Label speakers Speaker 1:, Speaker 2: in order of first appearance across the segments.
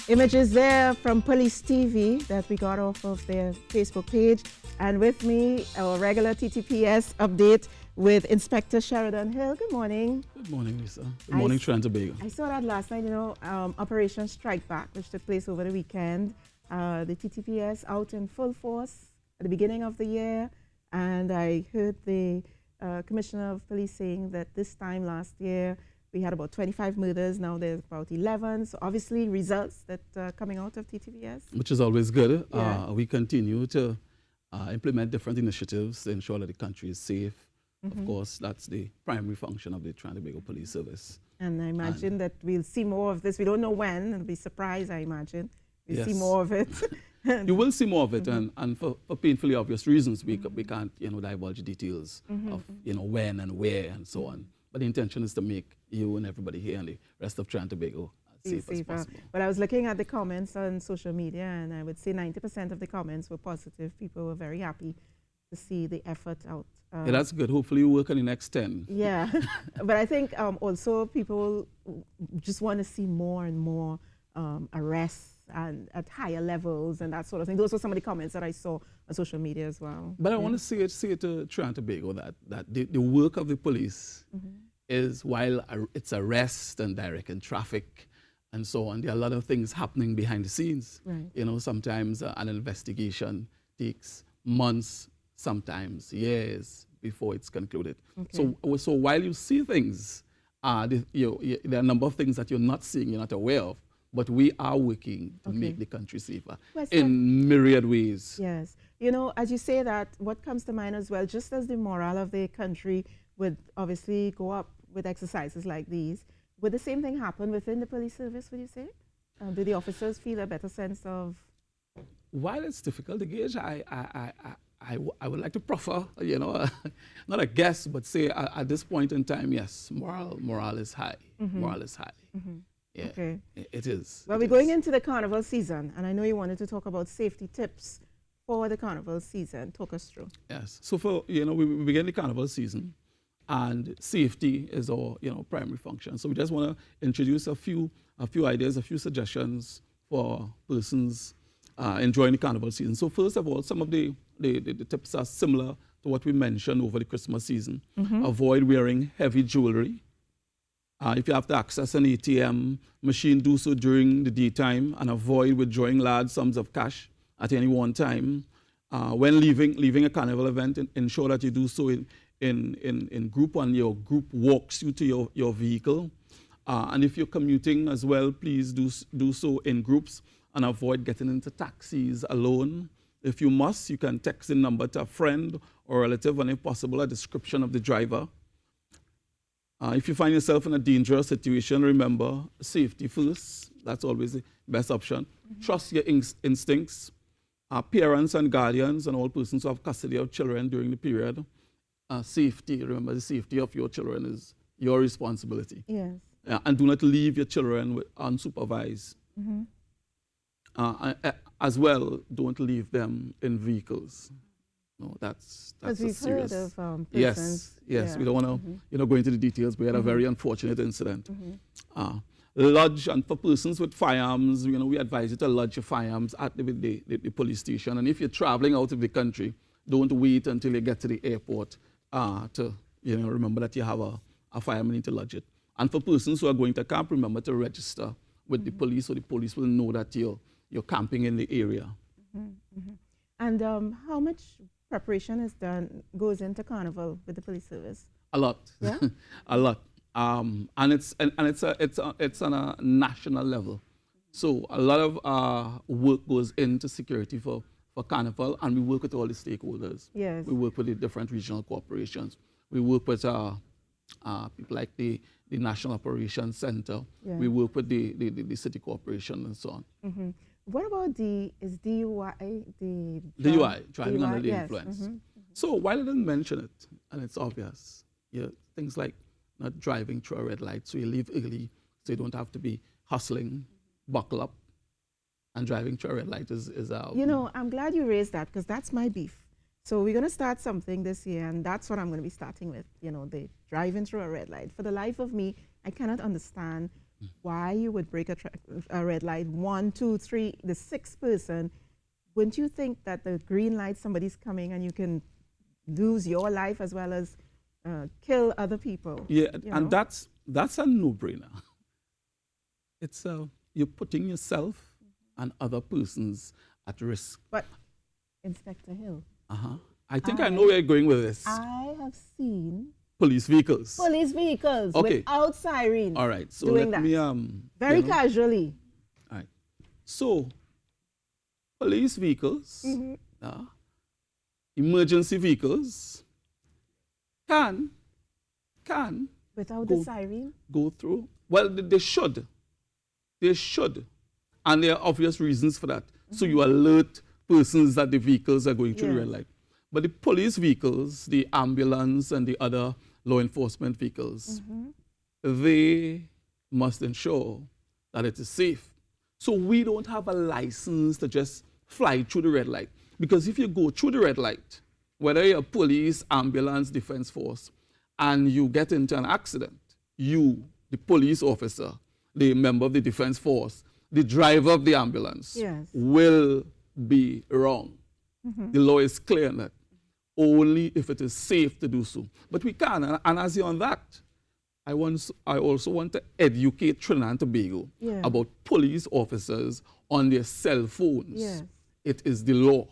Speaker 1: Images there from Police TV that we got off of their Facebook page. And with me, our regular TTPS update with Inspector Sheridon Hill. Good morning.
Speaker 2: Good morning, Lisa. Good morning, Trinidad and Tobago.
Speaker 1: I saw that last night, Operation Strike Back, which took place over the weekend. The TTPS out in full force at the beginning of the year. And I heard the Commissioner of Police saying that this time last year, we had about 25 murders. Now there's about 11. So obviously results that are coming out of TTPS.
Speaker 2: Which is always good.
Speaker 1: Yeah.
Speaker 2: We continue to implement different initiatives to ensure that the country is safe. Of course, that's the primary function of the Trinidad and Tobago Police Service.
Speaker 1: And I imagine that we'll see more of this. We don't know when. It'll be surprised, I imagine. We'll
Speaker 2: Yes.
Speaker 1: see more of it.
Speaker 2: You will see more of it, and for painfully obvious reasons, we can't divulge details of when and where and so on. But the intention is to make you and everybody here and the rest of Trinidad and Tobago as safe as possible.
Speaker 1: But I was looking at the comments on social media, and I would say 90% of the comments were positive. People were very happy to see the effort out.
Speaker 2: Yeah, that's good. Hopefully you work on the next 10.
Speaker 1: Yeah, but I think also people just want to see more and more arrests and at higher levels and that sort of thing. Those were some of the comments that I saw on social media as well.
Speaker 2: But I want to say it to Trinidad and Tobago that the work of the police is, while it's arrest and directing traffic and so on, there are a lot of things happening behind the scenes.
Speaker 1: Right.
Speaker 2: Sometimes an investigation takes months, sometimes years before it's concluded.
Speaker 1: Okay.
Speaker 2: So while you see things, there are a number of things that you're not seeing, you're not aware of, but we are working to make the country safer in myriad ways.
Speaker 1: Yes. As you say that, what comes to mind as well, just as the morale of the country would obviously go up with exercises like these, would the same thing happen within the police service, would you say? Do the officers feel a better sense of...
Speaker 2: While it's difficult to gauge, I would like to proffer, not a guess, but say at this point in time, yes, morale is high. Morale is high. Yeah,
Speaker 1: okay.
Speaker 2: It is.
Speaker 1: Well, we're going into the Carnival season, and I know you wanted to talk about safety tips for the Carnival season. Talk us through.
Speaker 2: Yes. So we begin the Carnival season, and safety is our primary function. So we just want to introduce a few ideas, a few suggestions for persons enjoying the Carnival season. So first of all, some of the tips are similar to what we mentioned over the Christmas season. Avoid wearing heavy jewelry. If you have to access an ATM machine, do so during the daytime and avoid withdrawing large sums of cash at any one time. When leaving a carnival event, ensure that you do so in group, and your group walks you to your vehicle. And if you're commuting as well, please do so in groups and avoid getting into taxis alone. If you must, you can text the number to a friend or relative, and if possible, a description of the driver. If you find yourself in a dangerous situation, remember, safety first. That's always the best option. Trust your instincts. Parents and guardians and all persons who have custody of children during the period. Safety, remember, the safety of your children is your responsibility.
Speaker 1: Yes.
Speaker 2: And do not leave your children unsupervised. As well, don't leave them in vehicles. No, that's a serious.
Speaker 1: Heard of
Speaker 2: yes.
Speaker 1: Yeah.
Speaker 2: We don't want to go into the details. We had a very unfortunate incident. Lodge, and for persons with firearms, we advise you to lodge your firearms at the police station. And if you're traveling out of the country, don't wait until you get to the airport to remember that you have a firearm and to lodge it. And for persons who are going to camp, remember to register with the police, so the police will know that you're camping in the area.
Speaker 1: And how much preparation goes into Carnival with the police service?
Speaker 2: A lot.
Speaker 1: Yeah?
Speaker 2: A lot. And it's on a national level. So a lot of work goes into security for Carnival, and we work with all the stakeholders.
Speaker 1: Yes.
Speaker 2: We work with the different regional corporations. We work with people like the National Operations Center.
Speaker 1: Yeah.
Speaker 2: We work with the city corporation and so on.
Speaker 1: What about DUI?
Speaker 2: DUI, driving under the
Speaker 1: yes.
Speaker 2: influence. So while I didn't mention it, and it's obvious, things like not driving through a red light, so you leave early, so you don't have to be hustling, buckle up, and driving through a red light is
Speaker 1: I'm glad you raised that, because that's my beef. So we're going to start something this year, and that's what I'm going to be starting with, the driving through a red light. For the life of me, I cannot understand why you would break a red light, 1, 2, 3, the sixth person, wouldn't you think that the green light, somebody's coming and you can lose your life as well as kill other people?
Speaker 2: Yeah,
Speaker 1: you
Speaker 2: and
Speaker 1: know?
Speaker 2: that's a no-brainer. It's you're putting yourself and other persons at risk.
Speaker 1: But Inspector Hill,
Speaker 2: I think I know where you're going with this.
Speaker 1: I have seen
Speaker 2: Police vehicles.
Speaker 1: police vehicles
Speaker 2: Okay.
Speaker 1: without sirens
Speaker 2: All right, so
Speaker 1: doing
Speaker 2: let
Speaker 1: that.
Speaker 2: me
Speaker 1: very
Speaker 2: you know,
Speaker 1: casually.
Speaker 2: All right, so police vehicles, emergency vehicles can
Speaker 1: Without
Speaker 2: Go-
Speaker 1: the siren?
Speaker 2: go through. Well, they should. They should. And there are obvious reasons for that. So you alert persons that the vehicles are going through the red
Speaker 1: Yes.
Speaker 2: light. But the police vehicles, the ambulance and the other law enforcement vehicles, they must ensure that it is safe. So we don't have a license to just fly through the red light. Because if you go through the red light, whether you're police, ambulance, defense force, and you get into an accident, you, the police officer, the member of the defense force, the driver of the ambulance,
Speaker 1: Yes.
Speaker 2: will be wrong. The law is clear on that. Only if it is safe to do so. But we can, and as you're on that, I also want to educate Trinidad and Tobago
Speaker 1: Yeah.
Speaker 2: about police officers on their cell phones.
Speaker 1: Yes.
Speaker 2: It is the law.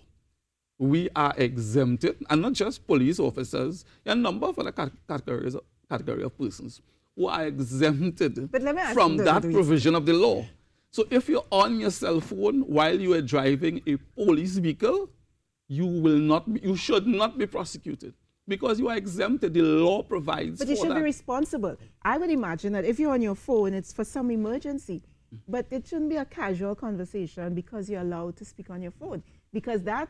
Speaker 2: We are exempted, and not just police officers, a number of other category of persons who are exempted
Speaker 1: But let me ask
Speaker 2: from
Speaker 1: you,
Speaker 2: that
Speaker 1: do we-
Speaker 2: provision of the law. So if you're on your cell phone while you are driving a police vehicle, you should not be prosecuted because you are exempted. The law provides
Speaker 1: But you
Speaker 2: for
Speaker 1: should
Speaker 2: that.
Speaker 1: be responsible. I would imagine that if you're on your phone, it's for some emergency. But it shouldn't be a casual conversation because you're allowed to speak on your phone. Because that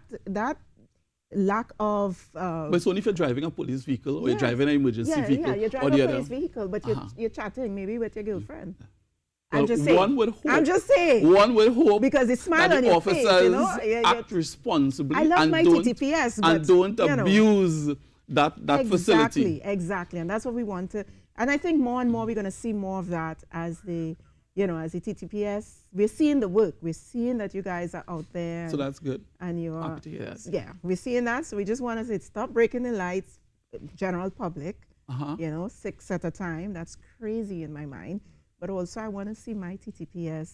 Speaker 1: lack of...
Speaker 2: But it's only if you're driving a police vehicle or you're
Speaker 1: Yes.
Speaker 2: driving an emergency vehicle.
Speaker 1: Yeah, you're
Speaker 2: or
Speaker 1: driving
Speaker 2: the
Speaker 1: a
Speaker 2: other.
Speaker 1: police vehicle, but you're chatting maybe with your girlfriend. I'm
Speaker 2: Well,
Speaker 1: just saying.
Speaker 2: One would hope.
Speaker 1: I'm just saying.
Speaker 2: One would hope
Speaker 1: Because the smile
Speaker 2: that
Speaker 1: on
Speaker 2: the
Speaker 1: your
Speaker 2: officers
Speaker 1: face, you know,
Speaker 2: act responsibly
Speaker 1: I love
Speaker 2: and
Speaker 1: my
Speaker 2: don't,
Speaker 1: TTPS,
Speaker 2: and
Speaker 1: but,
Speaker 2: don't
Speaker 1: you know.
Speaker 2: abuse that facility.
Speaker 1: Exactly, and that's what we want to. And I think more and more we're going to see more of that as the TTPS. We're seeing the work. We're seeing that you guys are out there.
Speaker 2: So that's good.
Speaker 1: And you are.
Speaker 2: Happy to hear that.
Speaker 1: Yeah, we're seeing that. So we just want to say, stop breaking the lights, general public. 6 at a time. That's crazy in my mind. But also, I want to see my TTPS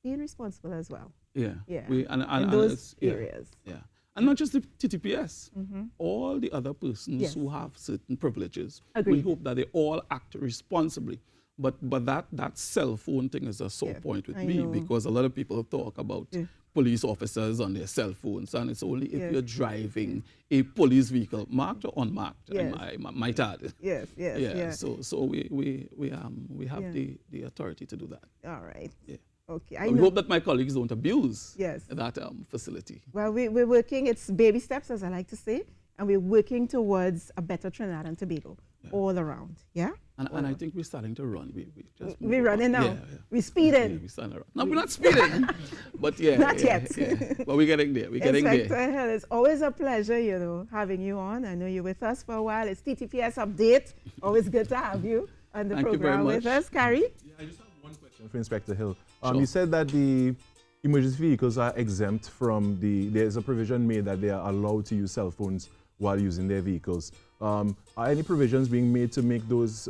Speaker 1: being responsible as well.
Speaker 2: Yeah.
Speaker 1: Yeah.
Speaker 2: And
Speaker 1: in those
Speaker 2: it's- yeah,
Speaker 1: areas.
Speaker 2: Yeah. And not just the TTPS, all the other persons
Speaker 1: Yes.
Speaker 2: who have certain privileges.
Speaker 1: Agreed.
Speaker 2: We hope that they all act responsibly. But that cell phone thing is a sore
Speaker 1: Yeah,
Speaker 2: point with
Speaker 1: I
Speaker 2: me
Speaker 1: know.
Speaker 2: because a lot of people talk about police officers on their cell phones, and it's only if
Speaker 1: Yes.
Speaker 2: you're driving a police vehicle, marked or unmarked,
Speaker 1: Yes.
Speaker 2: I might add.
Speaker 1: Yes.
Speaker 2: Yeah. So we have
Speaker 1: Yeah.
Speaker 2: the authority to do that.
Speaker 1: All right.
Speaker 2: Yeah.
Speaker 1: Okay.
Speaker 2: We hope that my colleagues don't abuse
Speaker 1: Yes.
Speaker 2: that facility.
Speaker 1: Well, we're working, it's baby steps, as I like to say, and we're working towards a better Trinidad and Tobago all around. Yeah?
Speaker 2: And I think we're starting to run.
Speaker 1: We're running now.
Speaker 2: Yeah.
Speaker 1: We're speeding.
Speaker 2: Yeah, we're starting to run. No, we're not speeding. But yeah.
Speaker 1: Not
Speaker 2: yeah,
Speaker 1: yet.
Speaker 2: Yeah. But we're getting there. We're getting
Speaker 1: Inspector
Speaker 2: there.
Speaker 1: Hill, it's always a pleasure, having you on. I know you're with us for a while. It's TTPS Update. Always good to have you on the
Speaker 2: Thank you
Speaker 1: program
Speaker 2: very
Speaker 1: with
Speaker 2: much.
Speaker 1: us. Carrie?
Speaker 3: Yeah, I just have one question for Inspector Hill.
Speaker 2: Sure.
Speaker 3: You said that the emergency vehicles are exempt from there's a provision made that they are allowed to use cell phones while using their vehicles. Are any provisions being made to make those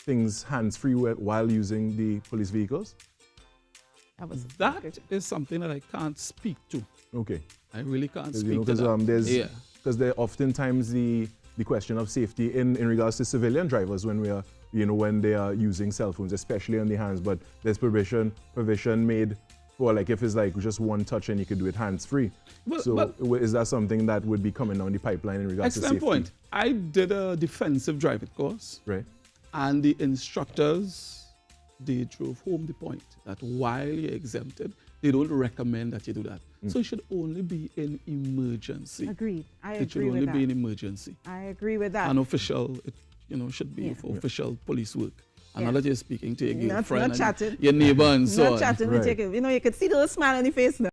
Speaker 3: things hands-free while using the police vehicles?
Speaker 2: That is something that I can't speak to.
Speaker 3: Okay.
Speaker 2: I really can't speak to
Speaker 3: Because
Speaker 2: that.
Speaker 3: there oftentimes the question of safety in regards to civilian drivers when we are when they are using cell phones, especially on the hands. But there's provision made for like if it's like just one touch and you could do it hands-free.
Speaker 2: But
Speaker 3: Is that something that would be coming down the pipeline in regards to
Speaker 2: excellent
Speaker 3: safety?
Speaker 2: point. I did a defensive driving course,
Speaker 3: Right.
Speaker 2: and the instructors, they drove home the point that while you're exempted, they don't recommend that you do that. So it should only be in emergency.
Speaker 1: Agreed. I
Speaker 2: It should
Speaker 1: agree with
Speaker 2: only
Speaker 1: that.
Speaker 2: be in emergency.
Speaker 1: I agree with that.
Speaker 2: And official, it should be
Speaker 1: Yeah.
Speaker 2: for official police work. And
Speaker 1: Yeah.
Speaker 2: not that you're speaking to your
Speaker 1: Not
Speaker 2: girlfriend,
Speaker 1: chatting.
Speaker 2: and your neighbor and so
Speaker 1: Not
Speaker 2: on.
Speaker 1: chatting
Speaker 3: Right.
Speaker 1: with you. You could see the little smile on your face now.